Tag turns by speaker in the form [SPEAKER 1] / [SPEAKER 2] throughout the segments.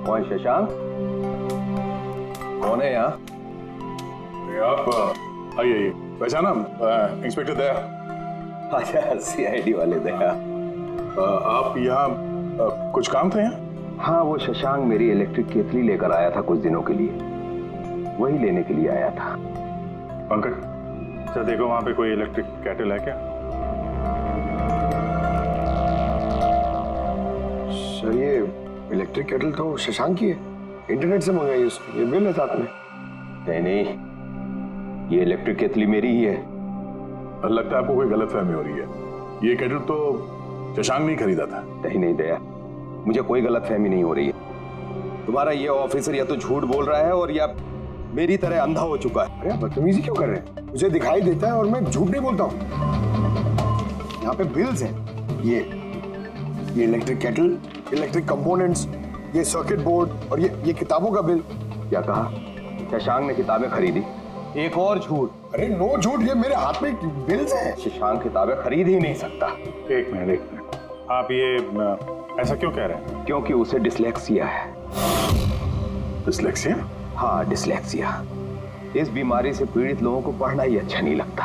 [SPEAKER 1] कौन शशांक? कौन है यहाँ?
[SPEAKER 2] आप आइए। पहचाना इंस्पेक्टर दया?
[SPEAKER 1] अच्छा, सीआईडी वाले दया।
[SPEAKER 2] आप यहाँ कुछ काम था यहाँ?
[SPEAKER 1] हाँ, वो शशांक मेरी इलेक्ट्रिक केतली लेकर आया था कुछ दिनों के लिए, वही लेने के लिए आया था।
[SPEAKER 2] पंकज सर देखो वहाँ पे कोई इलेक्ट्रिक केटल है क्या?
[SPEAKER 3] सर ये इलेक्ट्रिक केटल तो शशांक की है, इंटरनेट से मंगाई उसने, ये बिल है साथ में।
[SPEAKER 1] नहीं, ये इलेक्ट्रिक केतली मेरी ही है।
[SPEAKER 2] लगता है आपको कोई गलतफहमी हो रही है। ये केटल तो शशांक नहीं खरीदा था।
[SPEAKER 1] नहीं दया, मुझे कोई गलतफहमी नहीं हो रही है। तुम्हारा ये ऑफिसर या तो झूठ बोल रहा है और या मेरी तरह अंधा हो चुका है।
[SPEAKER 3] अरे बदतमीजी क्यों कर रहे हैं? मुझे दिखाई देता है और मैं झूठ नहीं बोलता हूँ। यहाँ पे बिल्स हैं, ये इलेक्ट्रिक केटल, इलेक्ट्रिक कंपोनेंट्स, ये सर्किट बोर्ड और ये किताबों का बिल।
[SPEAKER 1] क्या कहा? शशांक ने किताबें खरीदी? एक और झूठ।
[SPEAKER 3] अरे नो झूठ, ये मेरे हाथ में बिल्स हैं।
[SPEAKER 1] शशांक किताबें खरीद ही नहीं सकता।
[SPEAKER 2] एक मिनट, आप ये ऐसा क्यों कह रहे हैं?
[SPEAKER 1] क्योंकि उसे डिसलेक्सिया है।
[SPEAKER 2] डिसलेक्सिया?
[SPEAKER 1] हाँ, डिसलेक्सिया। इस बीमारी से पीड़ित लोगों को पढ़ना ही अच्छा नहीं लगता।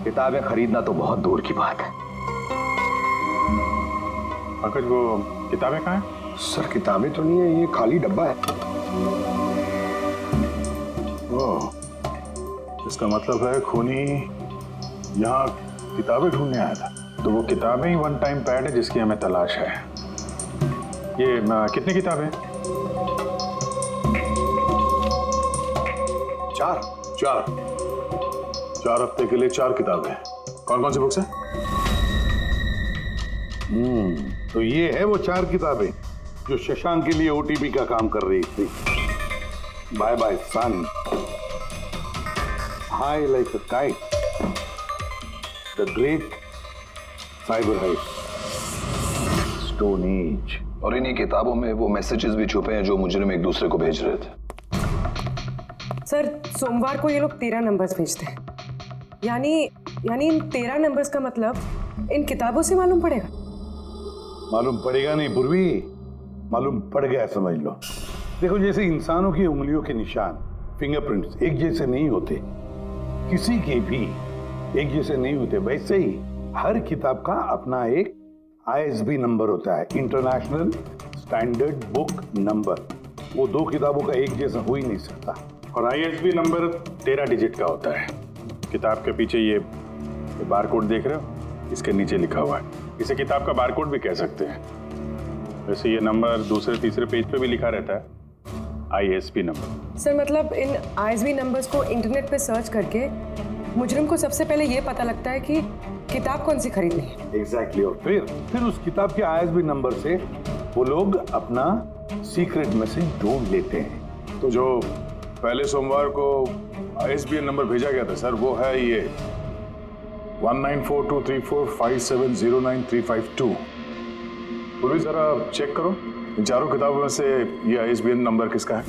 [SPEAKER 1] किताबें खरीदना तो बहुत दूर की बात है।
[SPEAKER 2] पंकज वो किताबें कहाँ हैं?
[SPEAKER 3] सर किताबें तो नहीं है, ये खाली डब्बा है।
[SPEAKER 2] ओह, इसका मतलब है खूनी यहाँ किताबें ढूंढने आया था। तो वो किताबें ही वन टाइम पैड है जिसकी हमें तलाश है। ये कितनी किताबें? चार हफ्ते के लिए 4 किताबें। कौन कौन सी बुक्स हैं?
[SPEAKER 4] तो ये है वो 4 किताबें जो शशांक के लिए ओटीपी का काम कर रही थी। Bye bye son, high like a kite, the great cyber height, stone age.
[SPEAKER 5] और इन्हीं किताबों में वो मैसेजेस भी छुपे हैं जो मुजरिम एक दूसरे को भेज रहे थे।
[SPEAKER 6] सर सोमवार को ये लोग 13 नंबर्स भेजते हैं, यानी इन 13 नंबर्स का मतलब इन किताबों से मालूम पड़ेगा।
[SPEAKER 4] मालूम पड़ेगा नहीं पूर्वी, मालूम पड़ गया समझ लो। देखो जैसे इंसानों की उंगलियों के निशान, फिंगरप्रिंट्स एक जैसे नहीं होते, किसी के भी एक जैसे नहीं होते, वैसे ही हर किताब का अपना एक आईएसबी नंबर होता है, इंटरनेशनल स्टैंडर्ड बुक नंबर। वो 2 किताबों का एक जैसा हो ही नहीं सकता।
[SPEAKER 2] और आईएसबी नंबर 13 डिजिट का होता है। किताब के पीछे ये बारकोड देख रहे हो, इसके नीचे लिखा हुआ है। इसे किताब का बारकोड भी कह सकते हैं। वैसे ये नंबर दूसरे तीसरे पेज पे भी लिखा रहता है, आईएसबी नंबर।
[SPEAKER 6] सर मतलब इन आईएसबी नंबर्स को इंटरनेट पे सर्च करके मुजरिम को सबसे पहले ये पता लगता है कि किताब कौन सी खरीदनी है।
[SPEAKER 4] एग्जैक्टली। और फिर उस किताब के आईएसबी नंबर से वो लोग अपना सीक्रेट मैसेज ढूंढ लेते हैं।
[SPEAKER 2] तो जो पहले सोमवार को आईएसबीएन नंबर भेजा गया था सर, वो है ये 19423457099352। पूरी जरा चेक करो इन 4 किताबों में से ये आईएसबीएन नंबर किसका है।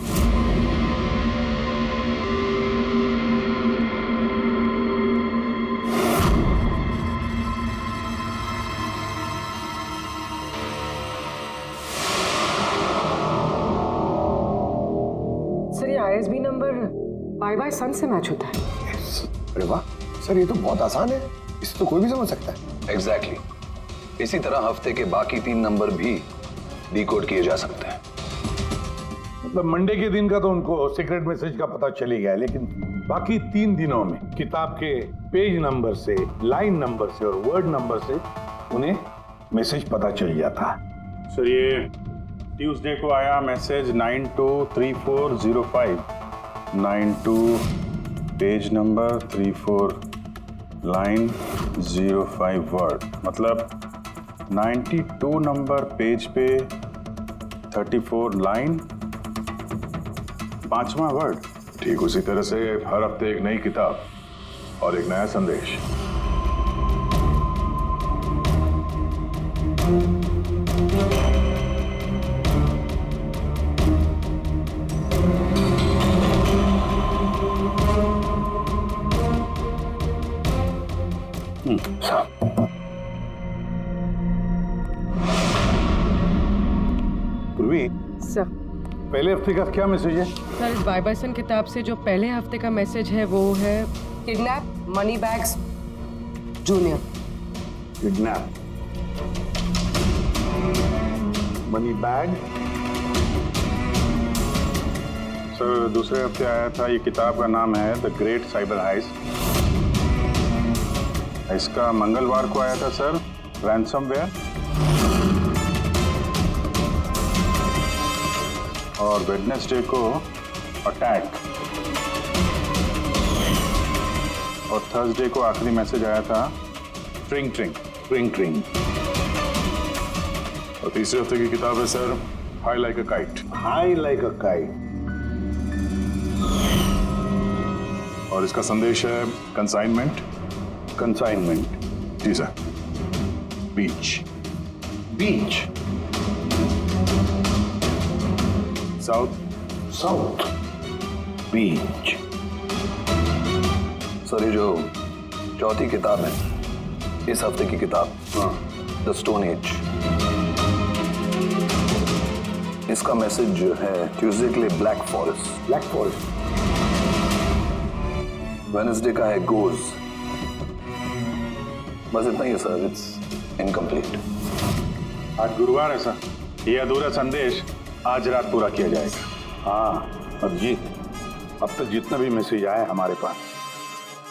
[SPEAKER 6] सर ये आईएसबी नंबर बाय सन से मैच होता है।
[SPEAKER 3] अरे वाह सर, ये तो बहुत आसान है, इसे तो कोई भी समझ सकता है।
[SPEAKER 5] एग्जैक्टली। इसी तरह हफ्ते के बाकी 3 नंबर भी डिकोड किए जा सकते हैं।
[SPEAKER 4] मतलब मंडे के दिन का तो उनको सीक्रेट मैसेज का पता चली गया, लेकिन बाकी 3 दिनों में किताब के पेज नंबर से, लाइन नंबर से और वर्ड नंबर से उन्हें मैसेज पता चल जाता।
[SPEAKER 2] सर ये ट्यूसडे को आया message 923405, 92 page number 34 line 05 word, मतलब 92 नंबर पेज पे 34 लाइन 5वां वर्ड। ठीक उसी तरह से हर हफ्ते एक नई किताब और एक नया संदेश।
[SPEAKER 4] पूर्वी
[SPEAKER 6] सर
[SPEAKER 4] पहले हफ्ते का क्या मैसेज है?
[SPEAKER 6] सर इस बाइबर्सन किताब से जो पहले हफ्ते का मैसेज है वो है kidnap money bags junior.
[SPEAKER 4] Kidnap money bag.
[SPEAKER 2] Sir दूसरे हफ्ते आया था, ये किताब का नाम है द ग्रेट साइबर हाइस्ट। इसका मंगलवार को आया था सर रैंसमवेयर, और वेडनेसडे को अटैक, और थर्सडे को आखिरी मैसेज आया था ट्रिंग ट्रिंग
[SPEAKER 4] ट्रिंग ट्रिंग।
[SPEAKER 2] और तीसरे हफ्ते की किताब है sir high like a kite,
[SPEAKER 4] high like a kite.
[SPEAKER 2] और इसका संदेश है कंसाइनमेंट।
[SPEAKER 4] कंसाइनमेंट।
[SPEAKER 2] जी सर। बीच।
[SPEAKER 4] बीच।
[SPEAKER 2] साउथ।
[SPEAKER 4] South Beach.
[SPEAKER 5] सर ये जो चौथी किताब है, इस हफ्ते की किताब, द स्टोन एज, इसका मैसेज जो है ट्यूसडे के लिए black forest,
[SPEAKER 4] black forest.
[SPEAKER 5] Wednesday का है गोज। बस इतना ही है सर, इट्स इनकम्प्लीट।
[SPEAKER 2] आज गुरुवार है सर, ये अधूरा संदेश आज रात पूरा किया जाएगा।
[SPEAKER 4] हाँ अभिजीत, अब तक जितना भी मैसेज आया है हमारे पास,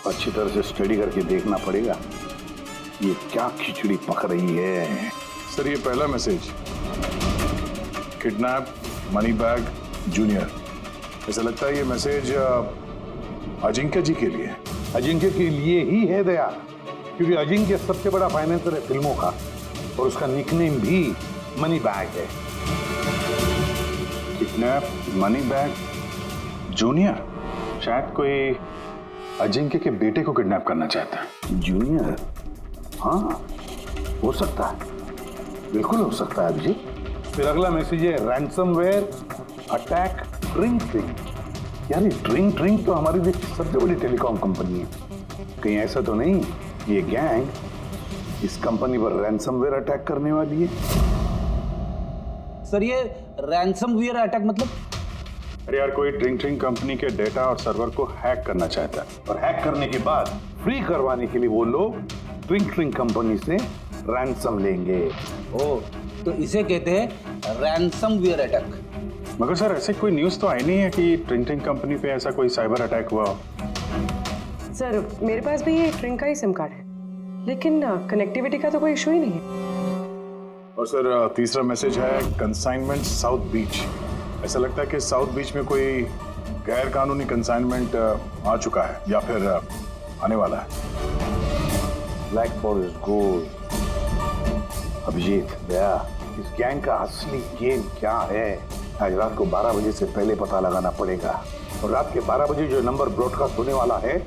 [SPEAKER 4] अच्छी तरह से स्टडी करके देखना पड़ेगा ये क्या खिचड़ी पक रही है।
[SPEAKER 2] सर ये पहला message, kidnap money bag junior, ऐसा लगता है ये मैसेज अजिंक्य जी के लिए।
[SPEAKER 4] अजिंक्य के लिए ही है दया, क्योंकि अजिंक्य सबसे बड़ा फाइनेंसर है फिल्मों का, और उसका निकनेम भी मनी बैग है।
[SPEAKER 2] किडनैप मनी बैग जूनियर, शायद कोई अजिंक्य के बेटे को किडनैप करना चाहता है।
[SPEAKER 4] जूनियर? हाँ हो सकता है, बिल्कुल हो सकता है अभिजीत। फिर अगला मैसेज है रैंसमवेयर अटैक ट्रिंग ट्रिंग। यार ये ट्रिंग ट्रिंग तो हमारी देश की सबसे बड़ी टेलीकॉम कंपनी है, कहीं ऐसा तो नहीं ये गैंग इस कंपनी पर रैंसमवेयर अटैक करने वाली है?
[SPEAKER 7] सर ये रैंसमवेयर अटैक मतलब?
[SPEAKER 2] अरे यार कोई ट्रिंग ट्रिंग कंपनी के डेटा और सर्वर को हैक करना चाहता है,
[SPEAKER 4] और हैक करने के बाद फ्री करवाने के लिए वो लोग ट्रिंग ट्रिंग कंपनी से रैंसम लेंगे।
[SPEAKER 7] ओ, तो इसे कहते हैं रैंसमवेयर अटैक।
[SPEAKER 2] मगर सर ऐसे कोई न्यूज़ तो आई नहीं है कि ट्रिंग ट्रिंग कंपनी पे ऐसा कोई साइबर अटैक हुआ हो।
[SPEAKER 6] सर मेरे पास भी ये ट्रिंग का ही सिम कार्ड है, लेकिन कनेक्टिविटी का तो कोई इशू ही नहीं है।
[SPEAKER 2] और सर तीसरा मैसेज है कंसाइनमेंट साउथ बीच। ऐसा लगता है कि साउथ बीच में कोई गैर कानूनी कंसाइनमेंट आ चुका है या फिर आने वाला है।
[SPEAKER 4] Black forest gold. Abhijeet Daya, इस गैंग का असली गेम क्या है आज रात को 12 बजे से पहले पता लगाना पड़ेगा, और रात के 12 बजे जो नंबर ब्रॉडकास्ट होने वाला है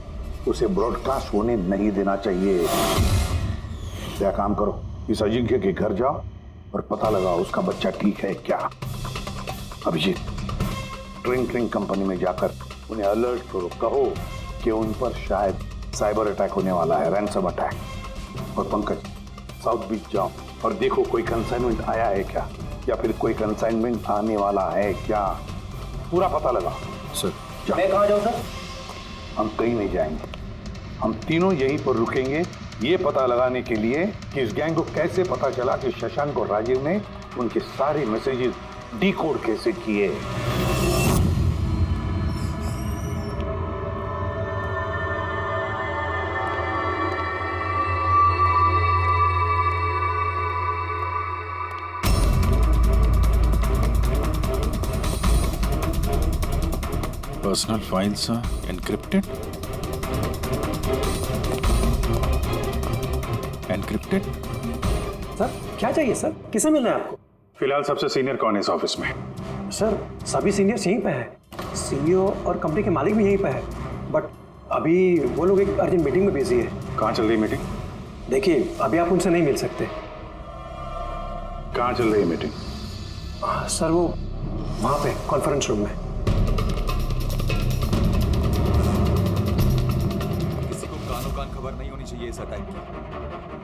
[SPEAKER 4] उसे ब्रॉडकास्ट होने नहीं देना चाहिए। क्या काम करो, इस अजिंक्य के घर जाओ और पता लगाओ उसका बच्चा ठीक है क्या। अभिजीत ट्रिंग ट्रिंग कंपनी में जाकर उन्हें अलर्ट करो, कहो कि उन पर शायद साइबर अटैक होने वाला है, रैंसम अटैक। और पंकज साउथ बीच जाओ और देखो कोई कंसाइनमेंट आया है क्या, या फिर कोई कंसाइनमेंट आने वाला है क्या, पूरा पता लगाओ।
[SPEAKER 2] सर
[SPEAKER 7] मैं कहाँ जाऊँ सर?
[SPEAKER 4] हम कहीं नहीं जाएंगे, हम तीनों यहीं पर रुकेंगे ये पता लगाने के लिए कि इस गैंग को कैसे पता चला कि शशांक और राजीव ने उनके सारे मैसेजेस डिकोड कैसे किए।
[SPEAKER 2] Personal files encrypted. Encrypted?
[SPEAKER 8] Sir क्या चाहिए सर, किसे मिलना है आपको?
[SPEAKER 2] फिलहाल सबसे सीनियर कौन है इस ऑफिस में?
[SPEAKER 8] सर सभी सीनियर्स यहीं पे है, सीईओ और कंपनी के मालिक भी यहीं पे है, बट अभी वो लोग एक अर्जेंट मीटिंग में बिजी है।
[SPEAKER 2] कहाँ चल रही मीटिंग?
[SPEAKER 8] देखिए अभी आप उनसे नहीं मिल सकते।
[SPEAKER 2] कहाँ चल रही है मीटिंग?
[SPEAKER 8] सर वो वहाँ पे कॉन्फ्रेंस रूम में।
[SPEAKER 9] किसी को कानो कान खबर नहीं होनी चाहिए इस अटैक की।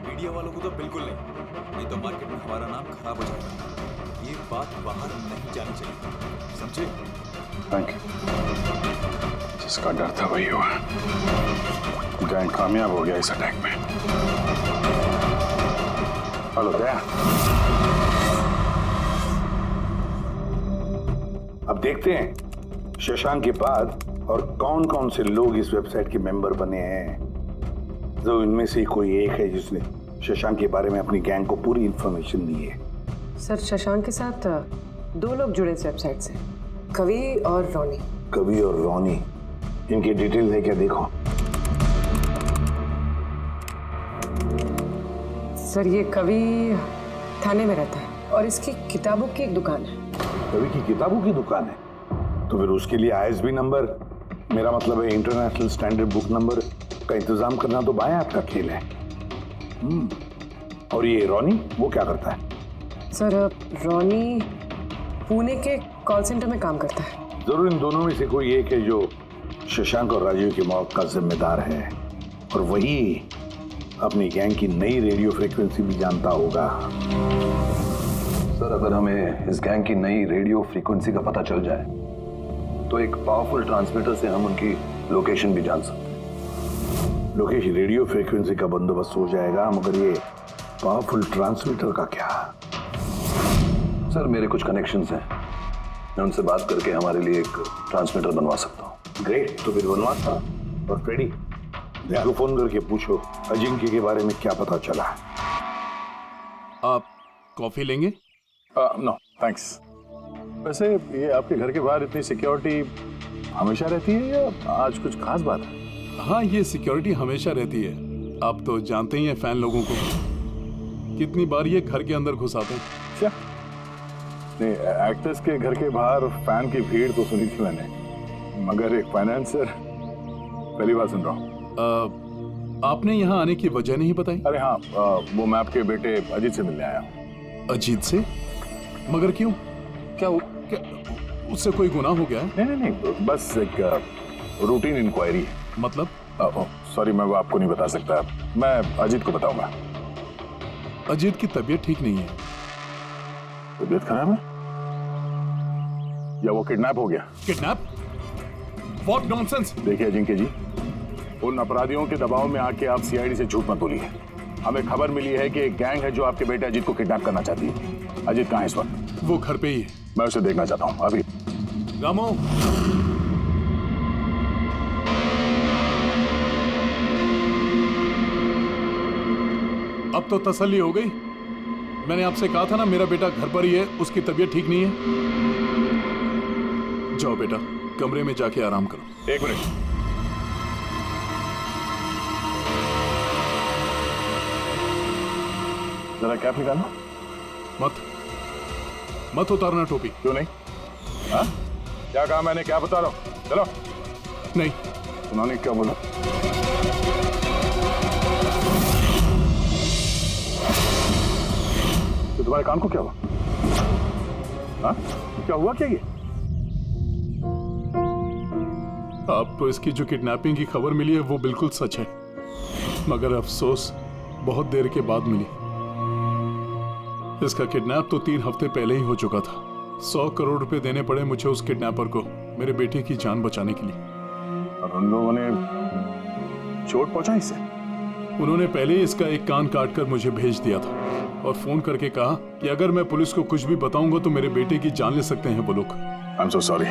[SPEAKER 9] मीडिया वालों को तो बिल्कुल नहीं तो मार्केट में हमारा नाम खराब हो जाएगा। ये बात बाहर नहीं जानी चाहिए, समझे?
[SPEAKER 2] Thank you. जिसका डर था वही हुआ। गैंग कामयाब हो गया इस अटैक में। हेलो दया।
[SPEAKER 4] अब देखते हैं शशांक के बाद और कौन कौन से लोग इस वेबसाइट के मेंबर बने हैं। जो इनमें से कोई एक है जिसने शशांक के बारे में अपनी गैंग को पूरी इंफॉर्मेशन दी है।
[SPEAKER 6] सर शशांक के साथ 2 लोग जुड़े इस वेबसाइट से, कवि और रोनी।
[SPEAKER 4] कवि और रोनी, इनकी डिटेल है क्या? देखो
[SPEAKER 6] सर ये कवि थाने में रहता है और इसकी किताबों की एक दुकान है।
[SPEAKER 4] कवि की किताबों की दुकान है तो फिर उसके लिए ISB नंबर, मेरा मतलब है इंटरनेशनल स्टैंडर्ड बुक नंबर का इंतजाम करना तो बाया आपका खेल है। और ये रोनी वो क्या करता है?
[SPEAKER 6] सर रोनी पुणे के कॉल सेंटर में काम करता है।
[SPEAKER 4] जरूर इन दोनों में से कोई एक है जो शशांक और राजीव की मौत का जिम्मेदार है और वही अपनी गैंग की नई रेडियो फ्रीक्वेंसी भी जानता होगा।
[SPEAKER 5] सर अगर हमें इस गैंग की नई रेडियो फ्रीक्वेंसी का पता चल जाए तो एक पावरफुल ट्रांसमीटर से हम उनकी लोकेशन भी जान सकते हैं।
[SPEAKER 4] लोकेशन रेडियो फ्रीक्वेंसी का बंदोबस्त हो जाएगा, मगर ये पावरफुल ट्रांसमीटर का क्या?
[SPEAKER 5] सर मेरे कुछ कनेक्शंस हैं, मैं उनसे बात करके हमारे लिए एक ट्रांसमीटर बनवा सकता हूँ।
[SPEAKER 4] ग्रेट, तो फिर बनवाता। और फ्रेडी, देखो फोन करके पूछो अजिंक्य के बारे में क्या पता चला।
[SPEAKER 10] आप कॉफी लेंगे?
[SPEAKER 2] No thanks. वैसे ये आपके घर के बाहर इतनी सिक्योरिटी हमेशा रहती है या आज कुछ खास बात है?
[SPEAKER 10] हाँ, ये सिक्योरिटी हमेशा रहती है। आप तो जानते ही हैं फैन लोगों को, कितनी बार ये घर के अंदर घुस आते हैं।
[SPEAKER 2] क्या नहीं, एक्टर्स के घर के बाहर फैन की भीड़ तो सुनी थी मैंने, मगर एक फाइनेंसर पहली बार सुन रहा हूँ।
[SPEAKER 10] आपने यहाँ आने की वजह नहीं बताई?
[SPEAKER 2] अरे हाँ, वो मैं आपके बेटे अजीत से मिलने आया हूँ।
[SPEAKER 10] अजीत से? मगर क्यों? क्या उससे कोई गुनाह हो गया है?
[SPEAKER 2] नहीं, बस एक रूटीन इंक्वायरी है।
[SPEAKER 10] मतलब?
[SPEAKER 2] सॉरी, मैं वो आपको नहीं बता सकता, मैं अजीत को बताऊंगा।
[SPEAKER 10] अजीत की तबीयत ठीक नहीं है।
[SPEAKER 2] तबीयत खराब है या वो किडनैप हो गया?
[SPEAKER 10] किडनैप? What nonsense!
[SPEAKER 2] देखिए अजिंक्य जी, उन अपराधियों के दबाव में आके आप CID से झूठ मत बोलिए। हमें खबर मिली है कि एक गैंग है जो आपके बेटे अजीत को किडनैप करना चाहती है। अजीत कहाँ है इस वक्त?
[SPEAKER 10] वो घर पे ही है।
[SPEAKER 2] मैं उसे देखना चाहता हूँ अभी।
[SPEAKER 10] रामो, अब तो तसल्ली हो गई। मैंने आपसे कहा था ना मेरा बेटा घर पर ही है, उसकी तबीयत ठीक नहीं है। जाओ बेटा, कमरे में जाके आराम करो।
[SPEAKER 2] एक मिनट, जरा कैप निकालना।
[SPEAKER 10] मत उतारना टोपी।
[SPEAKER 2] क्यों नहीं? हाँ, क्या कहा मैंने? क्या बता रहा हूँ? चलो।
[SPEAKER 10] नहीं।
[SPEAKER 2] उन्होंने क्या बोला? तो तुम्हारे कान को क्या हुआ? हाँ, क्या हुआ? क्या ये?
[SPEAKER 10] आपको इसकी जो किडनैपिंग की खबर मिली है वो बिल्कुल सच है, मगर अफसोस बहुत देर के बाद मिली। इसका किडनैप तो 3 हफ्ते पहले ही हो चुका था। 100 करोड़ रुपए देने पड़े मुझे उस किडनैपर को मेरे बेटे की जान बचाने के लिए।
[SPEAKER 2] और उन लोगों ने चोट पहुंचाई इसे?
[SPEAKER 10] उन्होंने पहले ही इसका एक कान काटकर मुझे भेज दिया था और फोन करके कहा कि अगर मैं पुलिस को कुछ भी बताऊंगा तो मेरे बेटे की जान ले सकते हैं वो लोग।
[SPEAKER 2] I am so sorry.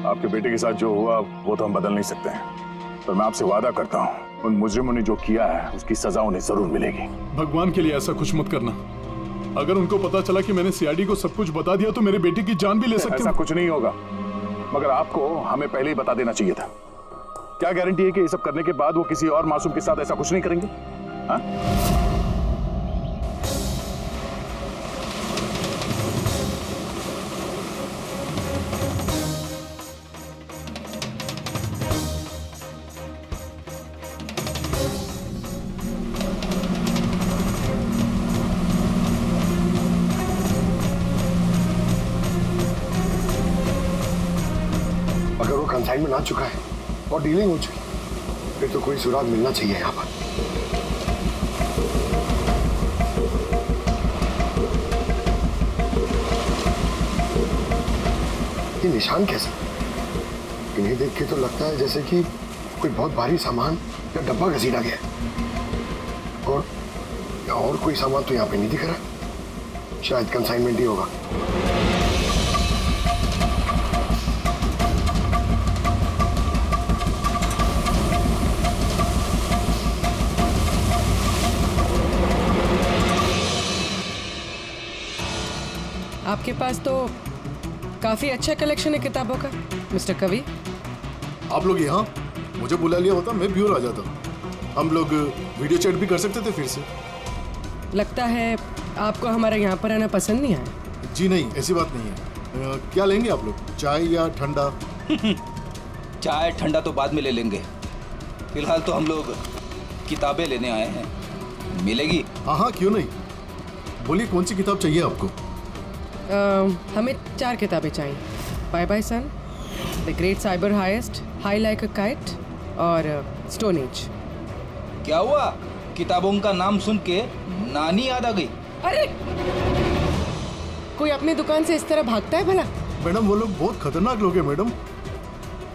[SPEAKER 2] आपके बेटे के साथ जो हुआ वो तो हम बदल नहीं सकते हैं, पर मैं आपसे वादा करता हूँ उन मुजरिमों ने जो किया है उसकी सजा उन्हें जरूर मिलेगी।
[SPEAKER 10] भगवान के लिए ऐसा कुछ मत करना। अगर उनको पता चला कि मैंने CID को सब कुछ बता दिया तो मेरे बेटे की जान भी ले सकते हैं।
[SPEAKER 2] ऐसा कुछ नहीं होगा, मगर आपको हमें पहले ही बता देना चाहिए था। क्या गारंटी है कि ये सब करने के बाद वो किसी और मासूम के साथ ऐसा कुछ नहीं करेंगे? हाँ?
[SPEAKER 3] अगर वो कंसाइनमेंट आ चुका है और डीलिंग हो चुकी, फिर तो कोई सुराग मिलना चाहिए यहाँ पर। ये निशान कैसे? इन्हें देख के तो लगता है जैसे कि कोई बहुत भारी सामान या डब्बा घसीटा गया है। और कोई सामान तो यहाँ पे नहीं दिख रहा। शायद कंसाइनमेंट ही होगा।
[SPEAKER 6] आपके पास तो काफी अच्छा कलेक्शन है किताबों का मिस्टर कवि।
[SPEAKER 11] आप लोग यहाँ मुझे बुला लिया होता मैं भी और आ जाता। हम लोग वीडियो चैट भी कर सकते थे फिर से।
[SPEAKER 6] लगता है आपको हमारे यहाँ पर आना पसंद नहीं आया।
[SPEAKER 11] जी नहीं, ऐसी बात नहीं है। क्या लेंगे आप लोग, चाय या ठंडा?
[SPEAKER 7] चाय ठंडा तो बाद में ले लेंगे, फिलहाल तो हम लोग किताबें लेने आए हैं। मिलेगी?
[SPEAKER 11] हाँ हाँ, क्यों नहीं। बोलिए कौन सी किताब चाहिए आपको?
[SPEAKER 6] हमें 4 किताबें चाहिए। Bye bye son, the great cyber heist, high like a kite और स्टोन एज।
[SPEAKER 7] क्या हुआ? किताबों का नाम सुन के नानी याद आ गई?
[SPEAKER 6] अरे कोई अपनी दुकान से इस तरह भागता है भला?
[SPEAKER 11] मैडम वो लोग बहुत खतरनाक लोग हैं मैडम,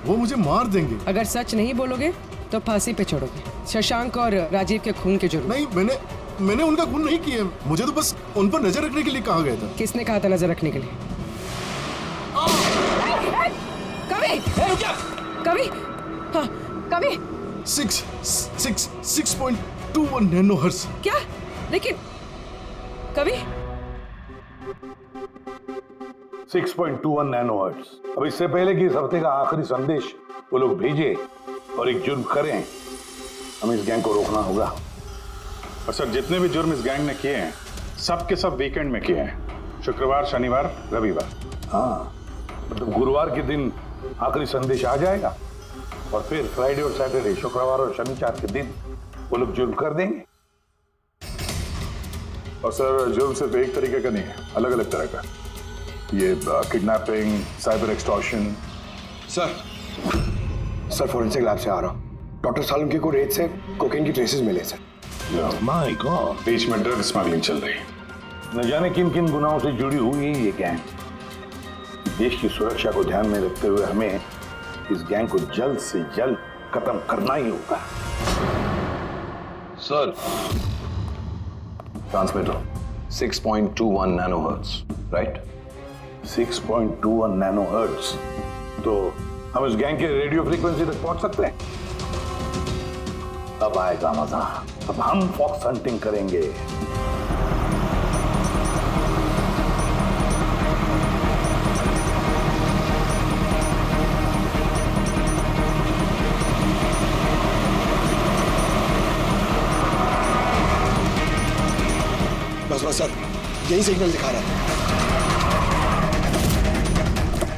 [SPEAKER 11] वो मुझे मार देंगे।
[SPEAKER 6] अगर सच नहीं बोलोगे तो फांसी पे छोड़ोगे। शशांक और राजीव के खून के जुर्म।
[SPEAKER 11] नहीं, मैंने उनका खून नहीं किया, मुझे तो बस उन पर नजर रखने के लिए कहा गया था।
[SPEAKER 6] किसने कहा था नजर रखने के लिए? कवि! कवि! हाँ, कवि!
[SPEAKER 11] 6.21 नैनोहर्ट्ज।
[SPEAKER 6] क्या? लेकिन कवि
[SPEAKER 4] 6.21 नैनोहर्ट्ज। अब इससे पहले कि इस हफ्ते का आखिरी संदेश वो लोग भेजे और एक जुर्म करें, हमें इस गैंग को रोकना होगा।
[SPEAKER 2] और सर, जितने भी जुर्म इस गैंग ने किए हैं सब के सब वीकेंड में किए हैं। शुक्रवार, शनिवार, रविवार।
[SPEAKER 4] हाँ, मतलब गुरुवार के दिन आखिरी संदेश आ जाएगा और फिर फ्राइडे और सैटरडे, शुक्रवार और शनिवार के दिन वो लोग जुर्म कर देंगे।
[SPEAKER 2] और सर, जुर्म सिर्फ एक तरीके का नहीं है, अलग अलग तरह का। ये kidnapping, cyber extortion.
[SPEAKER 3] Sir forensic lab से आ रहा हूँ। डॉक्टर सालुंके को रेत से कोकेन की ट्रेसेस मिले सर।
[SPEAKER 4] माय गॉड,
[SPEAKER 2] बीच में ड्रग स्मगलिंग चल रही है।
[SPEAKER 4] न जाने किन किन गुनाहों से जुड़ी हुई है ये गैंग। देश की सुरक्षा को ध्यान में रखते हुए हमें इस गैंग को जल्द से जल्द खत्म करना ही होगा।
[SPEAKER 5] Sir, transmitter 6.21 nanohertz, right?
[SPEAKER 4] 6.21 nanohertz. तो हम इस गैंग के रेडियो फ्रीक्वेंसी तक पहुंच सकते हैं। अब आएगा मजा, अब हम फॉक्स हंटिंग करेंगे।
[SPEAKER 3] बस सर, यही सिग्नल दिखा रहा है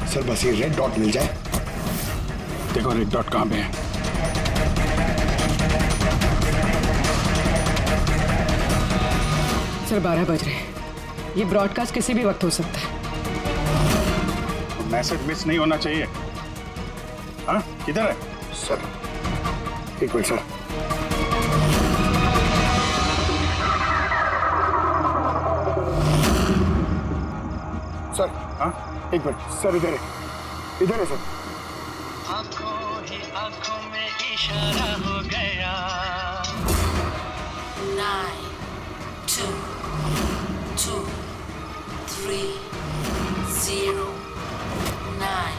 [SPEAKER 3] सर। बस ये रेड डॉट मिल जाए।
[SPEAKER 2] देखो रेड डॉट कहां पे है।
[SPEAKER 6] सर 12 बज रहे हैं। ये ब्रॉडकास्ट किसी भी वक्त हो सकता है।
[SPEAKER 2] मैसेज मिस नहीं होना चाहिए। हाँ, किधर है?
[SPEAKER 3] सर एक मिनट सर। सर
[SPEAKER 2] हाँ,
[SPEAKER 3] एक मिनट सर, इधर है सर।
[SPEAKER 12] आंखों ही आंखों में इशारा हो गया। 9 2 2 3 0 9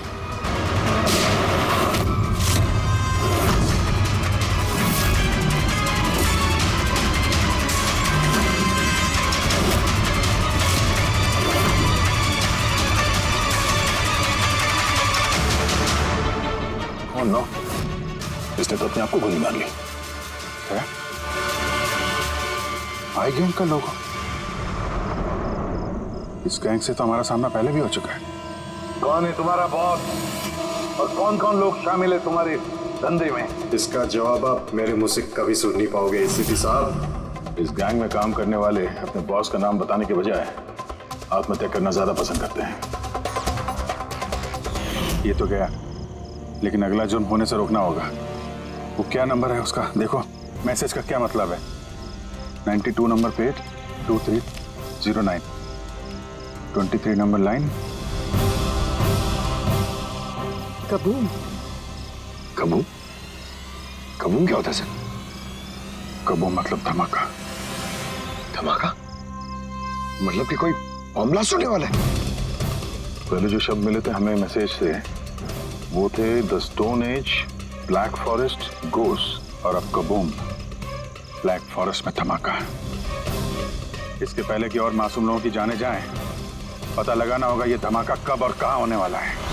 [SPEAKER 5] नो, इसने तो अपने आप को गोली मार ली।
[SPEAKER 2] आई गैंग का लोगो। इस गैंग से तो हमारा सामना पहले भी हो चुका है।
[SPEAKER 4] कौन है तुम्हारा बॉस और कौन कौन लोग शामिल है तुम्हारे धंधे में?
[SPEAKER 11] इसका जवाब आप मेरे मुंह से कभी सुन नहीं पाओगे एसीपी साहब।
[SPEAKER 2] इस गैंग में काम करने वाले अपने बॉस का नाम बताने के बजाय आत्महत्या करना ज्यादा पसंद करते हैं। ये तो गया, लेकिन अगला जुर्म होने से रोकना होगा। वो क्या नंबर है उसका देखो। मैसेज का क्या मतलब है? 92 number page 2309, 23 number line
[SPEAKER 6] kaboom.
[SPEAKER 3] Kaboom? Kaboom क्या होता है सर?
[SPEAKER 2] कबूम मतलब धमाका।
[SPEAKER 3] धमाका? मतलब कि कोई बम ब्लास्ट होने वाला है?
[SPEAKER 2] पहले जो शब्द मिले थे हमें मैसेज से वो थे the stone age, black forest, ghost, और अब कबूम, ब्लैक फॉरेस्ट में धमाका। इसके पहले कि और मासूम लोगों की जाने जाएं, पता लगाना होगा ये धमाका कब और कहां होने वाला है।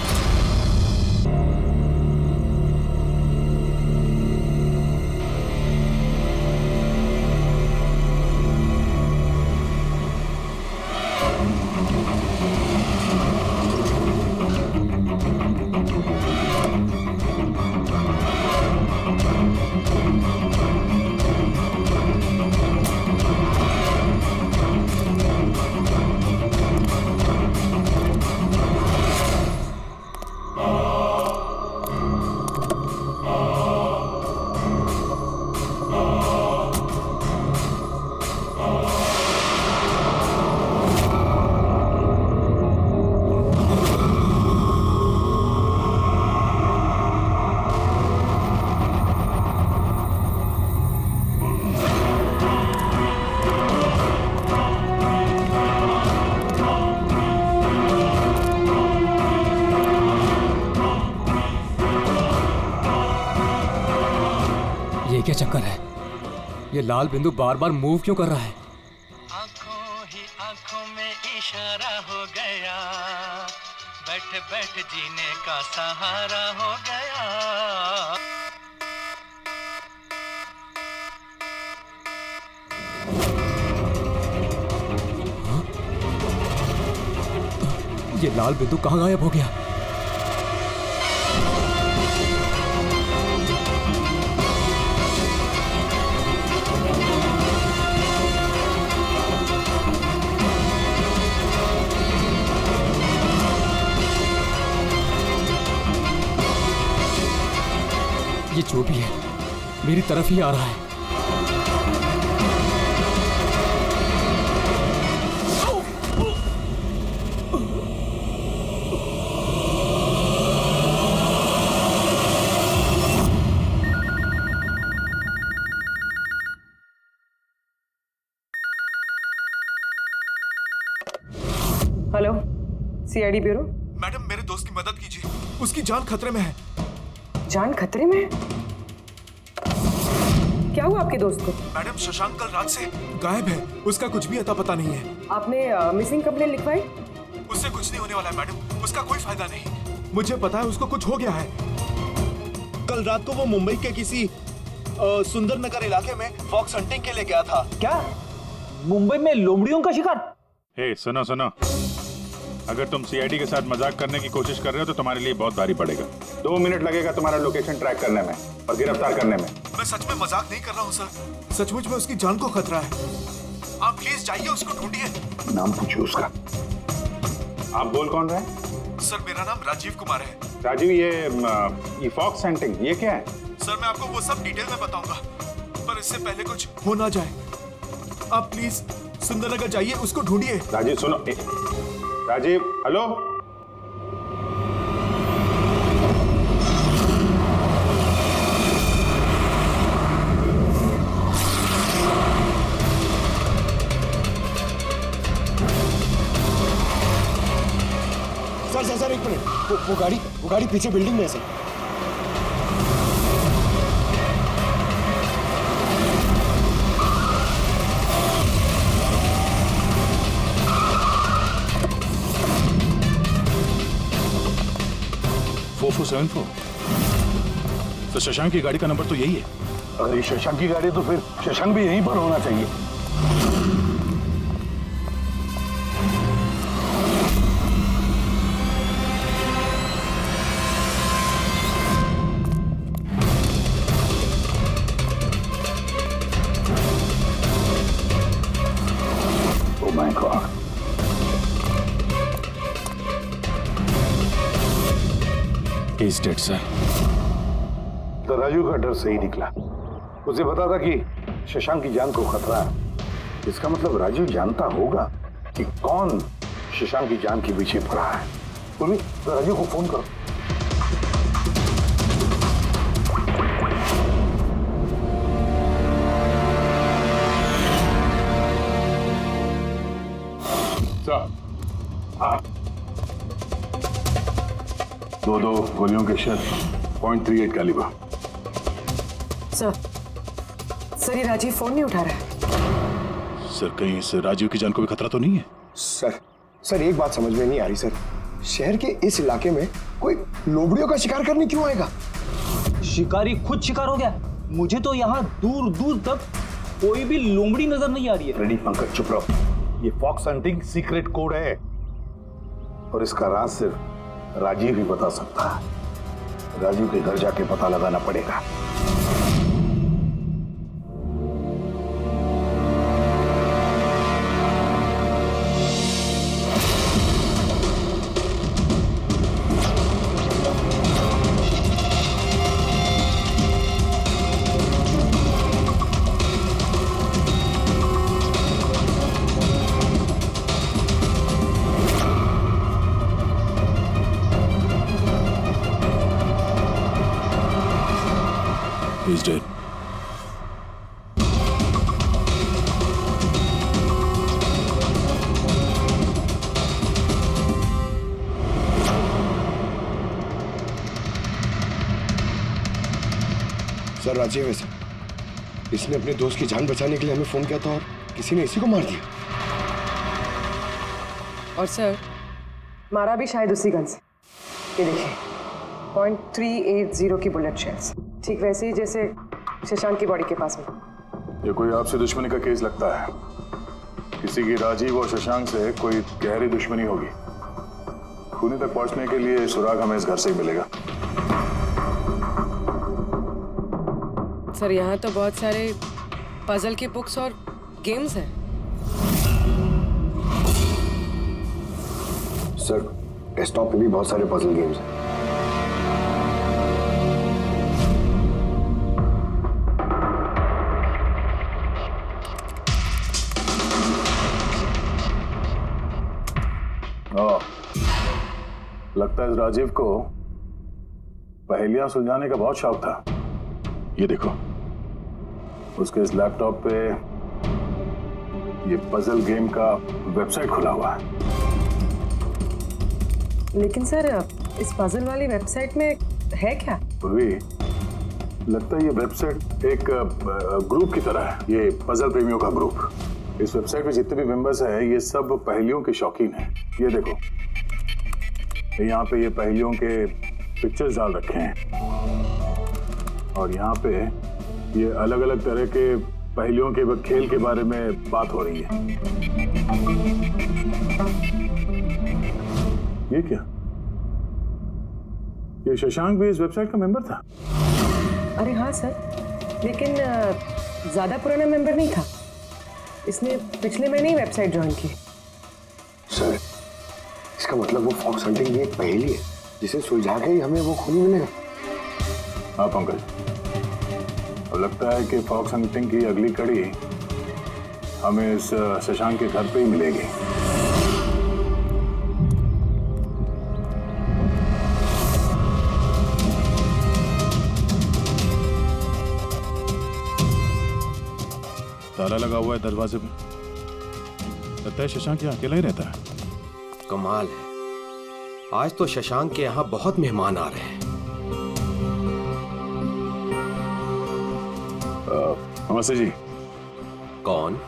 [SPEAKER 13] ये क्या चक्कर है? ये लाल बिंदु बार बार मूव क्यों कर रहा है?
[SPEAKER 12] आंखों ही आंखों में इशारा हो गया, बैठ बैठ जीने का सहारा हो गया।
[SPEAKER 13] ये लाल बिंदु कहाँ गायब हो गया? ये जो भी है मेरी तरफ ही आ रहा है।
[SPEAKER 6] Hello, CID bureau.
[SPEAKER 3] मैडम मेरे दोस्त की मदद कीजिए, उसकी जान खतरे में है।
[SPEAKER 6] जान खतरे में है? क्या हुआ आपके दोस्त को?
[SPEAKER 3] मैडम शशांक कल रात से गायब है, उसका कुछ भी अता पता नहीं है।
[SPEAKER 6] आपने मिसिंग कंप्लेंट लिखवाई?
[SPEAKER 3] उससे कुछ नहीं होने वाला है मैडम, उसका कोई फायदा नहीं। मुझे पता है उसको कुछ हो गया है।
[SPEAKER 11] कल रात को वो मुंबई के किसी सुंदर नगर इलाके में फॉक्स हंटिंग के लिए गया था।
[SPEAKER 7] क्या मुंबई में लोमड़ियों का शिकार?
[SPEAKER 2] हे सुनो सुनो, अगर तुम सीआईडी के साथ मजाक करने की कोशिश कर रहे हो तो तुम्हारे लिए बहुत भारी पड़ेगा। 2 मिनट लगेगा तुम्हारा लोकेशन ट्रैक करने में और गिरफ्तार करने में।
[SPEAKER 3] मैं सच में मजाक नहीं कर रहा हूँ सर, सचमुच में उसकी जान को खतरा है। आप प्लीज जाइए, उसको ढूंढिए।
[SPEAKER 4] नाम पूछिए उसका।
[SPEAKER 2] आप बोल कौन रहे हैं?
[SPEAKER 3] सर मेरा नाम राजीव कुमार है।
[SPEAKER 2] राजीव, ये फॉक्स हंटिंग ये क्या है?
[SPEAKER 3] सर मैं आपको वो सब डिटेल में बताऊंगा, पर इससे पहले कुछ हो ना जाए। आप प्लीज सुंदरनगर जाइए, उसको ढूंढिए।
[SPEAKER 2] राजीव सुनो, राजीव हेलो।
[SPEAKER 3] सर एक मिनट, वो गाड़ी पीछे बिल्डिंग में है सर।
[SPEAKER 2] तो शशांक की गाड़ी का नंबर तो यही है।
[SPEAKER 4] अगर ये शशांक की गाड़ी है तो फिर शशांक भी यहीं पर होना चाहिए। Oh my God.
[SPEAKER 2] He's dead, sir.
[SPEAKER 4] तो राजू का डर सही निकला। उसे पता था कि शशांक की जान को खतरा है। इसका मतलब राजू जानता होगा कि कौन शशांक की जान के पीछे पड़ा है। तो राजू को फोन करो।
[SPEAKER 2] सर, हाँ। 2 गोलियों के शर, .38 कैलिबर।
[SPEAKER 6] सर ये राजीव फोन नहीं उठा रहा है।
[SPEAKER 9] सर कहीं इस राजीव की जान को भी खतरा तो नहीं है?
[SPEAKER 3] सर एक बात समझ में नहीं आ रही सर, शहर के इस इलाके में कोई लोमड़ियों का शिकार करने क्यों आएगा?
[SPEAKER 14] शिकारी खुद शिकार हो गया। मुझे तो यहाँ दूर दूर तक कोई भी लोमड़ी नजर नहीं आ रही है।
[SPEAKER 4] रेडी पंकज, चुप रहो। ये फॉक्स हंटिंग सीक्रेट कोड है और इसका राज सिर्फ राजीव ही बता सकता है। राजीव के घर जाके पता लगाना पड़ेगा।
[SPEAKER 9] He's dead.
[SPEAKER 3] सर राजीव है सर, इसने अपने दोस्त की जान बचाने के लिए हमें फोन किया था और किसी ने इसी को मार दिया।
[SPEAKER 6] और सर मारा भी शायद उसी गन से। ये देखिए .380 की बुलेट शेल्स, ठीक वैसे ही जैसे शशांक की बॉडी के पास में।
[SPEAKER 2] ये कोई आपसे दुश्मनी का केस लगता है। किसी की राजीव और शशांक से कोई गहरी दुश्मनी होगी। खूनी तक पहुंचने के लिए सुराग हमें इस घर से ही मिलेगा।
[SPEAKER 6] सर यहाँ तो बहुत सारे पजल के बुक्स और गेम्स हैं।
[SPEAKER 3] सर डेस्कटॉप पे भी बहुत सारे पजल गेम्स हैं।
[SPEAKER 2] लगता है इस राजीव को पहेलियां सुलझाने का बहुत शौक था। ये देखो, उसके इस लैपटॉप पे ये पजल गेम का वेबसाइट खुला हुआ है।
[SPEAKER 6] लेकिन सर इस पजल वाली वेबसाइट में है क्या?
[SPEAKER 2] पूर्वी, लगता है ये वेबसाइट एक ग्रुप की तरह है। ये पजल प्रेमियों का ग्रुप। इस वेबसाइट पे जितने भी मेंबर्स हैं ये सब पहेलियों के शौकीन हैं। ये देखो, यहाँ पे ये पहेलियों के पिक्चर्स डाल रखे हैं और यहाँ पे ये अलग अलग तरह के पहेलियों के खेल के बारे में बात हो रही है। ये क्या? ये शशांक भी इस वेबसाइट का मेंबर था?
[SPEAKER 6] अरे हाँ सर, लेकिन ज्यादा पुराना मेंबर नहीं था। इसने पिछले महीने ही वेबसाइट ज्वाइन की।
[SPEAKER 3] सर इसका मतलब वो फॉक्स हंटिंग भी एक पहेली है जिसे सुलझा के ही हमें वो खूनी मिलेगा।
[SPEAKER 2] हाँ पंकज, अब लगता है कि फॉक्स हंटिंग की अगली कड़ी हमें इस शशांक के घर पे ही मिलेगी।
[SPEAKER 9] ताला लगा हुआ है दरवाजे पे। लगता है शशांक यहाँ अकेला ही रहता है।
[SPEAKER 15] कमाल है, आज तो शशांक के यहाँ बहुत मेहमान आ रहे हैं।
[SPEAKER 2] नमस्ते जी।
[SPEAKER 15] कौन?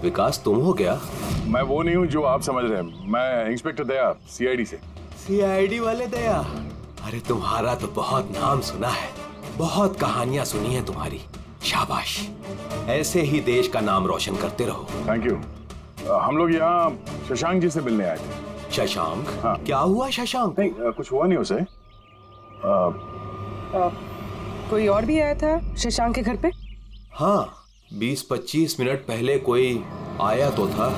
[SPEAKER 15] विकास तुम हो क्या?
[SPEAKER 2] मैं वो नहीं हूँ जो आप समझ रहे हैं। मैं इंस्पेक्टर दया, सीआईडी से।
[SPEAKER 15] सीआईडी वाले दया? अरे तुम्हारा तो बहुत नाम सुना है, बहुत कहानियां सुनी है तुम्हारी। शाबाश, ऐसे ही देश का नाम रोशन करते रहो।
[SPEAKER 2] Thank you. हम लोग यहाँ शशांक जी से मिलने आए थे।
[SPEAKER 15] शशांक?
[SPEAKER 2] हाँ।
[SPEAKER 15] क्या हुआ शशांक?
[SPEAKER 2] नहीं, कुछ हुआ नहीं उसे।
[SPEAKER 6] कोई और भी आया था शशांक के घर पे?
[SPEAKER 15] हाँ, 20-25 मिनट पहले कोई आया तो था।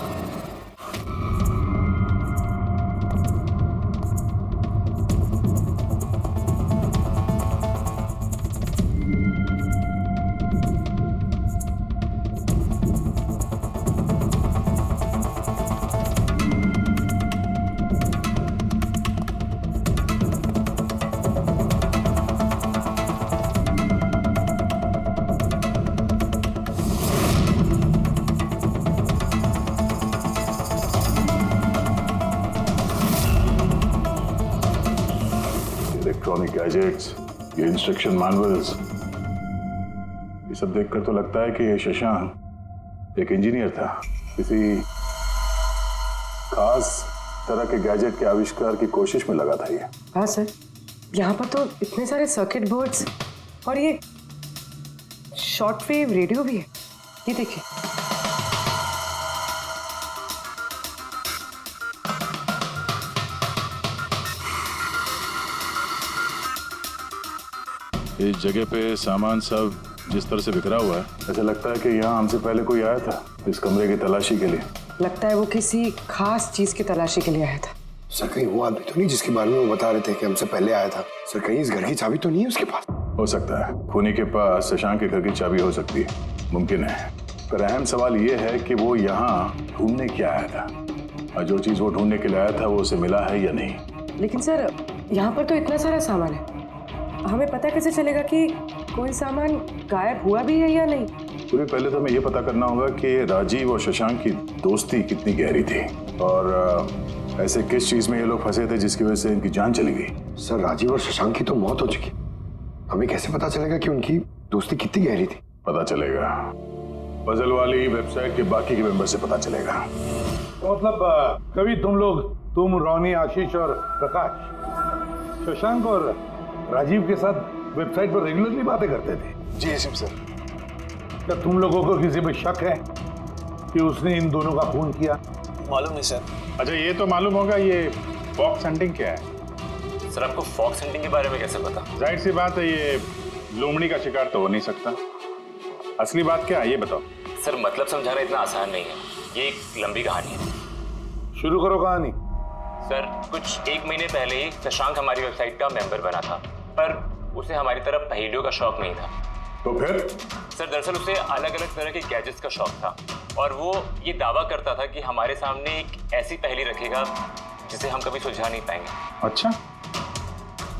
[SPEAKER 2] इलेक्ट्रॉनिक गैजेट्स, ये इंस्ट्रक्शन मैनुअल्स, ये सब देखकर तो लगता है कि ये शशांक एक इंजीनियर था, किसी खास तरह के गैजेट के आविष्कार की कोशिश में लगा था ये।
[SPEAKER 6] हाँ सर, यहाँ पर तो इतने सारे सर्किट बोर्ड्स और ये शॉर्ट वेव रेडियो भी है, ये देखिए।
[SPEAKER 10] इस जगह पे सामान सब जिस तरह से बिखरा हुआ है,
[SPEAKER 2] ऐसा लगता है कि यहाँ हमसे पहले कोई आया था इस कमरे की तलाशी के लिए।
[SPEAKER 6] लगता है वो किसी खास चीज की तलाशी के लिए आया था।
[SPEAKER 3] सर कहीं वो आदमी तो नहीं जिसके बारे में वो बता रहे थे कि हमसे पहले आया था? सर कहीं इस घर की चाबी तो नहीं है उसके पास?
[SPEAKER 2] हो सकता है खूनी के पास शशांक के घर की चाबी हो सकती है, मुमकिन है। पर अहम सवाल ये है कि वो यहाँ ढूंढने क्या आया था, और जो चीज वो ढूंढने के लिए आया था वो उसे मिला है या नहीं।
[SPEAKER 6] लेकिन सर यहाँ पर तो इतना सारा सामान है, हमें पता कैसे चलेगा कि कोई सामान गायब हुआ भी है या नहीं?
[SPEAKER 2] पूरी पहले तो हमें ये पता करना होगा कि राजीव और शशांक की दोस्ती कितनी गहरी थी, और ऐसे किस चीज में ये लोग फंसे थे जिसकी वजह से इनकी जान चली गई।
[SPEAKER 3] सर राजीव और शशांक की तो मौत हो चुकी, हमें कैसे पता चलेगा कि उनकी दोस्ती कितनी गहरी थी?
[SPEAKER 2] पता चलेगा, पजल वाली वेबसाइट के बाकी के मेंबर से पता चलेगा।
[SPEAKER 4] तो मतलब कभी तुम रोनी, आशीष और प्रकाश शशांक और राजीव के साथ वेबसाइट पर रेगुलरली बातें करते थे?
[SPEAKER 11] जी एसएम सर।
[SPEAKER 4] क्या तुम लोगों को किसी पे शक है कि उसने इन दोनों का खून किया?
[SPEAKER 11] मालूम नहीं सर।
[SPEAKER 2] अच्छा ये तो मालूम होगा, ये फॉक्स हंटिंग क्या है?
[SPEAKER 16] सर आपको फॉक्स हंटिंग के बारे में कैसे पता?
[SPEAKER 2] जाहिर सी बात है ये लोमड़ी का शिकार तो हो नहीं सकता। असली बात क्या है ये बताओ।
[SPEAKER 16] सर मतलब समझाना इतना आसान नहीं है, ये एक लंबी कहानी है।
[SPEAKER 4] शुरू करो कहानी।
[SPEAKER 16] सर कुछ 1 महीने पहले ही शशांक हमारी वेबसाइट का मेंबर बना था, पर उसे हमारी तरफ पहेलियों का शौक नहीं था।
[SPEAKER 2] तो फिर?
[SPEAKER 16] सर दरअसल उसे अलग अलग तरह के गैजेट्स का शौक था, और वो ये दावा करता था कि हमारे सामने एक ऐसी पहेली रखेगा जिसे हम कभी सुलझा नहीं पाएंगे।
[SPEAKER 2] अच्छा,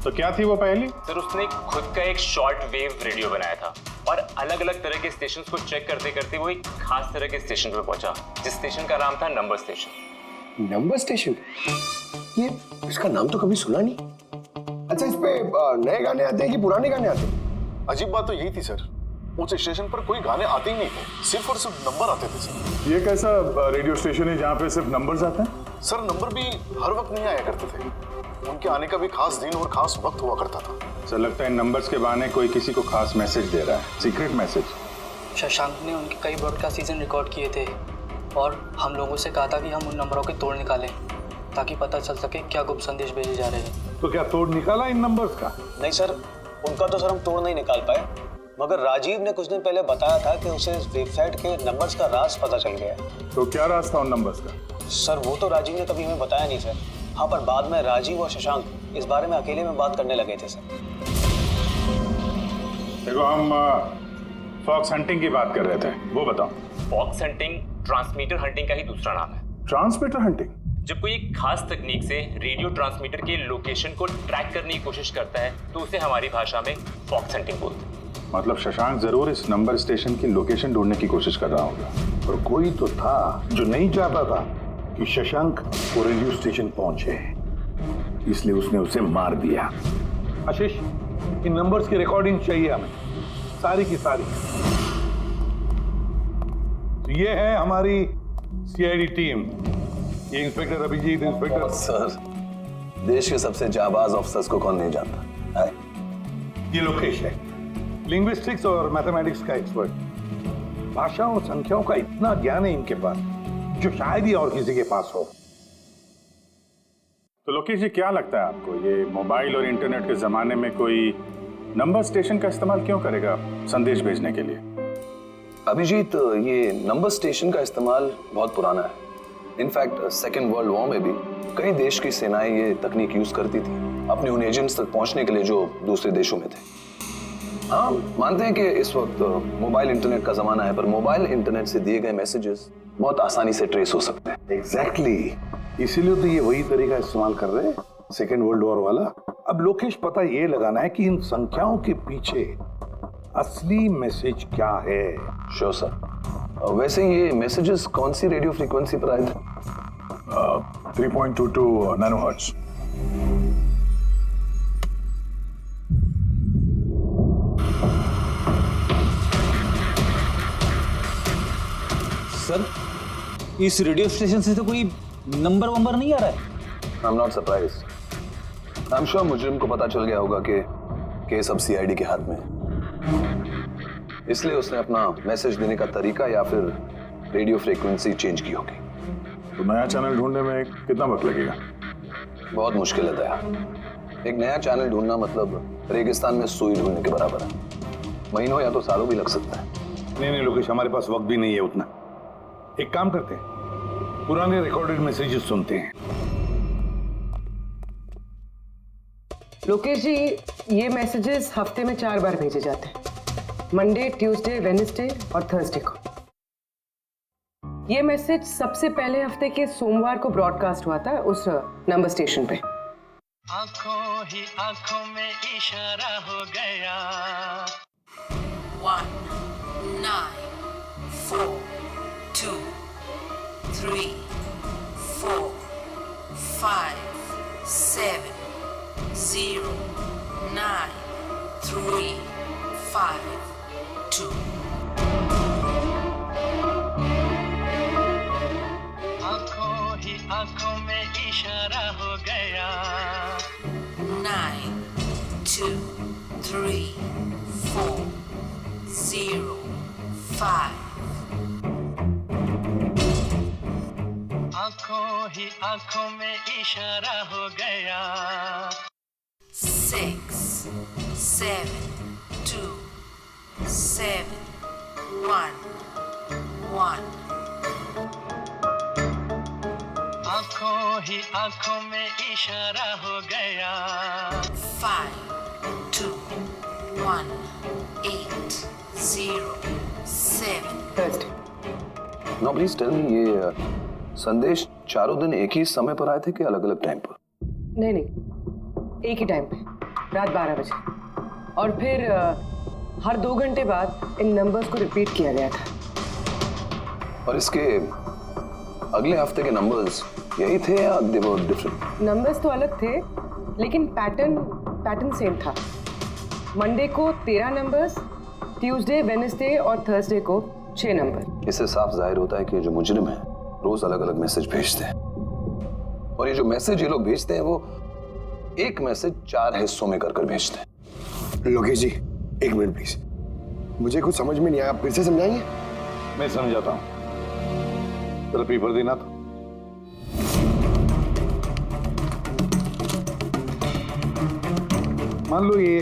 [SPEAKER 2] तो क्या थी वो पहेली?
[SPEAKER 16] सर उसने खुद का एक शॉर्ट वेव रेडियो बनाया था, और अलग अलग तरह के स्टेशंस को चेक करते करते वो एक खास तरह के स्टेशन पे पहुंचा, जिस स्टेशन का नाम था नंबर स्टेशन।
[SPEAKER 3] Number station? ये इसका नाम तो कभी सुना नहीं। अच्छा इस पे नए गाने आते हैं कि पुराने गाने आते हैं?
[SPEAKER 11] अजीब बात तो यही थी सर, उस स्टेशन पर कोई गाने आते ही नहीं थे, सिर्फ और सिर्फ नंबर आते थे सर।
[SPEAKER 2] ये कैसा रेडियो स्टेशन है जहाँ पे सिर्फ नंबर्स आते हैं?
[SPEAKER 11] सर नंबर भी हर वक्त नहीं आया करते थे, उनके आने का भी खास दिन और खास वक्त हुआ करता था।
[SPEAKER 2] सर लगता है नंबर्स के बहाने कोई किसी को खास मैसेज दे रहा है, सीक्रेट मैसेज।
[SPEAKER 17] शशांक ने उनके कई ब्रॉडकास्ट सीजन रिकॉर्ड किए थे, और हम लोगों से कहा था कि हम उन नंबरों के तोड़ निकालें ताकि पता चल सके क्या गुप्त संदेश भेजे जा रहे हैं।
[SPEAKER 4] तो क्या तोड़ निकाला इन नंबर्स का?
[SPEAKER 8] नहीं सर, उनका तो सर हम तोड़ नहीं निकाल पाए, मगर राजीव ने कुछ दिन पहले बताया था कि उसे इस वेबसाइट के नंबर्स का राज पता चल गया है।
[SPEAKER 2] तो क्या राज था उन नंबर्स का?
[SPEAKER 8] सर वो तो राजीव ने कभी हमें बताया नहीं सर। हाँ, पर बाद में राजीव और शशांक इस बारे में अकेले में बात करने लगे थे सर।
[SPEAKER 2] देखो हम फॉक्स हंटिंग की बात कर रहे थे, वो बताओ।
[SPEAKER 16] फॉक्स हंटिंग ट्रांसमीटर हंटिंग का ही दूसरा नाम है।
[SPEAKER 2] Transmitter hunting?
[SPEAKER 16] जब कोई एक खास तकनीक से रेडियो ट्रांसमीटर के लोकेशन को ट्रैक करने की कोशिश करता है तो उसे हमारी भाषा में फॉक्स हंटिंग बोलते हैं।
[SPEAKER 2] मतलब शशांक जरूर इस नंबर स्टेशन की लोकेशन ढूंढने की कोशिश कर रहा होगा,
[SPEAKER 4] और कोई तो था जो नहीं चाहता था कि शशांक वो रेडियो स्टेशन पहुंचे, इसलिए उसने उसे मार दिया। आशीष, इन नंबर्स की रिकॉर्डिंग चाहिए हमें, सारी की सारी। तो ये है हमारी सीआईडी टीम, ये इंस्पेक्टर अभिजीत, इंस्पेक्टर।
[SPEAKER 5] सर देश के सबसे जाबाज ऑफिसर्स को कौन नहीं जानता है?
[SPEAKER 4] ये लोकेश है, लिंग्विस्टिक्स और मैथमेटिक्स का एक्सपर्ट। भाषाओं और संख्याओं का इतना ज्ञान है इनके पास जो शायद ही और किसी के पास हो।
[SPEAKER 2] तो लोकेश जी क्या लगता है आपको, ये मोबाइल और इंटरनेट के जमाने में कोई नंबर स्टेशन का इस्तेमाल क्यों करेगा संदेश भेजने के लिए?
[SPEAKER 5] अभिजीत, ये नंबर स्टेशन का इस्तेमाल बहुत पुराना है। इनफैक्ट सेकेंड वर्ल्ड वॉर में भी कई देश की सेनाएं ये तकनीक यूज करती थी अपने उन एजेंट्स तक पहुंचने के लिए जो दूसरे देशों में थे। हाँ, मानते हैं कि इस वक्त मोबाइल इंटरनेट का जमाना है, पर मोबाइल इंटरनेट से दिए गए मैसेजेस बहुत आसानी से ट्रेस हो सकते हैं।
[SPEAKER 4] एग्जैक्टली, इसीलिए तो ये वही तरीका इस्तेमाल कर रहे हैं, सेकेंड वर्ल्ड वॉर वाला। अब लोकेश पता ये लगाना है कि इन संख्याओं के पीछे असली मैसेज क्या है।
[SPEAKER 5] Sure sir. वैसे ये मैसेजेस कौन सी रेडियो फ्रीक्वेंसी पर आए थे?
[SPEAKER 2] 3.22 नैनोहर्ट्ज।
[SPEAKER 14] सर, इस रेडियो स्टेशन से तो कोई नंबर वंबर नहीं आ रहा है।
[SPEAKER 5] I am not surprise. I am sure मुजरिम को पता चल गया होगा कि केस अब सीआईडी के हाथ में है, इसलिए उसने अपना मैसेज देने का तरीका या फिर रेडियो फ्रीक्वेंसी चेंज की होगी।
[SPEAKER 2] तो नया चैनल ढूंढने में कितना वक्त लगेगा?
[SPEAKER 5] बहुत मुश्किल है दया। एक नया चैनल ढूंढना मतलब रेगिस्तान में सुई ढूंढने के बराबर है। महीनों या तो सालों भी लग सकता है।
[SPEAKER 4] नहीं लोकेश, हमारे पास वक्त भी नहीं है उतना। एक काम करते हैं, पुराने रिकॉर्डेड मैसेजेस सुनते हैं।
[SPEAKER 6] लोकेश जी, ये मैसेजेस हफ्ते में 4 बार भेजे जाते हैं, मंडे, ट्यूसडे, वेडनेसडे और थर्सडे को। ये मैसेज सबसे पहले हफ्ते के सोमवार को ब्रॉडकास्ट हुआ था उस नंबर स्टेशन पे।
[SPEAKER 12] आंखों ही आंखों में इशारा हो गया।
[SPEAKER 18] 1 9 4 2 3 4 5 7 0 9 3 5 2।
[SPEAKER 12] आंखों ही आंखों में इशारा हो गया।
[SPEAKER 18] 9 2 3 4 0 5।
[SPEAKER 12] आंखों ही आंखों में इशारा हो गया।
[SPEAKER 18] 6 7 2 7 1 1।
[SPEAKER 12] आंखों ही आंखों में इशारा हो गया।
[SPEAKER 18] 5 2 1 8 0 7।
[SPEAKER 5] नो प्लीज टेल मी, ये संदेश चारों दिन एक ही समय पर आए थे कि अलग अलग टाइम पर?
[SPEAKER 6] नहीं, एक ही टाइम पे, रात 12 बजे। और फिर हर 2 घंटे बाद इन नंबर्स को रिपीट किया गया था।
[SPEAKER 5] और इसके अगले हफ्ते के नंबर्स यही थे या दे वर डिफरेंट?
[SPEAKER 6] नंबर्स तो अलग थे, लेकिन पैटर्न सेम था। मंडे को 13 नंबर्स, ट्यूसडे, वेडनेसडे और थर्सडे को 6 नंबर।
[SPEAKER 5] इससे साफ जाहिर होता है कि जो मुजरिम है रोज अलग अलग मैसेज भेजते हैं, और ये जो मैसेज ये लोग भेजते हैं वो एक मैसेज 4 हिस्सों में कर भेजते हैं।
[SPEAKER 3] लोकेश जी, 1 मिनट प्लीज, मुझे कुछ समझ में नहीं आया, आप फिर से समझाएंगे?
[SPEAKER 4] मैं समझाता हूं, जरा पेपर देना तो। मान लो ये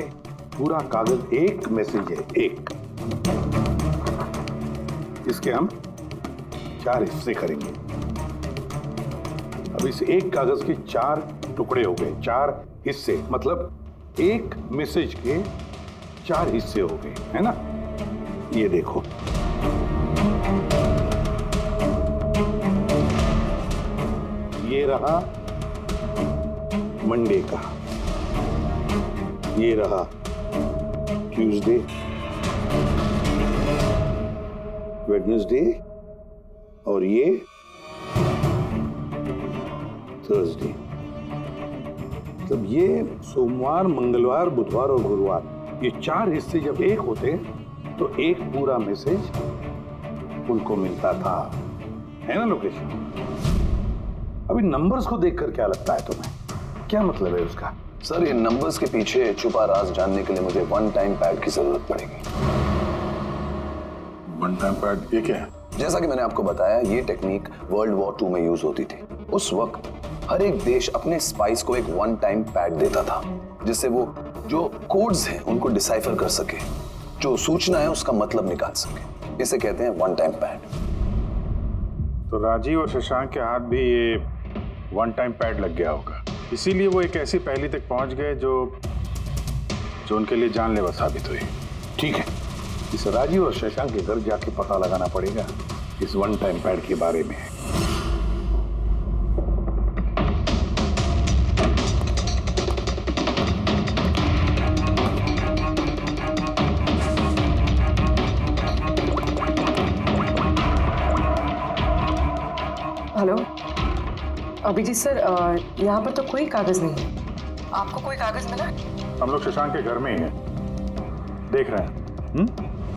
[SPEAKER 4] पूरा कागज एक मैसेज है, एक, इसके हम 4 हिस्से करेंगे। अब इस एक कागज के 4 टुकड़े हो गए, 4 हिस्से, मतलब एक मैसेज के 4 हिस्से हो गए, है ना? ये देखो, ये रहा मंडे का, ये रहा ट्यूसडे, वेडनेसडे और ये थर्सडे। तब ये सोमवार, मंगलवार, बुधवार और गुरुवार, ये 4 हिस्से जब एक होते तो एक पूरा मैसेज उनको मिलता था, है ना लोकेश? अभी नंबर्स को देखकर क्या लगता है तुम्हें, क्या मतलब है उसका?
[SPEAKER 5] सर, ये नंबर्स के पीछे छुपा राज जानने के लिए मुझे 1 टाइम पैड की जरूरत पड़ेगी।
[SPEAKER 2] 1 टाइम पैड ये क्या है?
[SPEAKER 5] जैसा कि मैंने आपको बताया, ये टेक्निक वर्ल्ड वॉर 2 में यूज होती थी। उस वक्त हर एक देश अपने स्पाइस को एक 1 टाइम पैड देता था, जिससे वो जो कोड्स हैं उनको डिसाइफर कर सके, जो सूचना है उसका मतलब निकाल सके। इसे कहते हैं 1 टाइम पैड।
[SPEAKER 2] तो राजीव और शशांक के हाथ भी ये 1 टाइम पैड लग गया होगा, इसीलिए वो एक ऐसी पहेली तक पहुंच गए जो उनके लिए जानलेवा साबित हुई।
[SPEAKER 4] ठीक है, इस राजीव और शशांक के घर जाके पता लगाना पड़ेगा इस 1 टाइम पैड के बारे में।
[SPEAKER 6] हेलो अभिजीत सर, यहाँ पर तो कोई कागज नहीं है। आपको कोई कागज मिला?
[SPEAKER 2] हम लोग शशांक के घर में ही हैं, देख रहे हैं।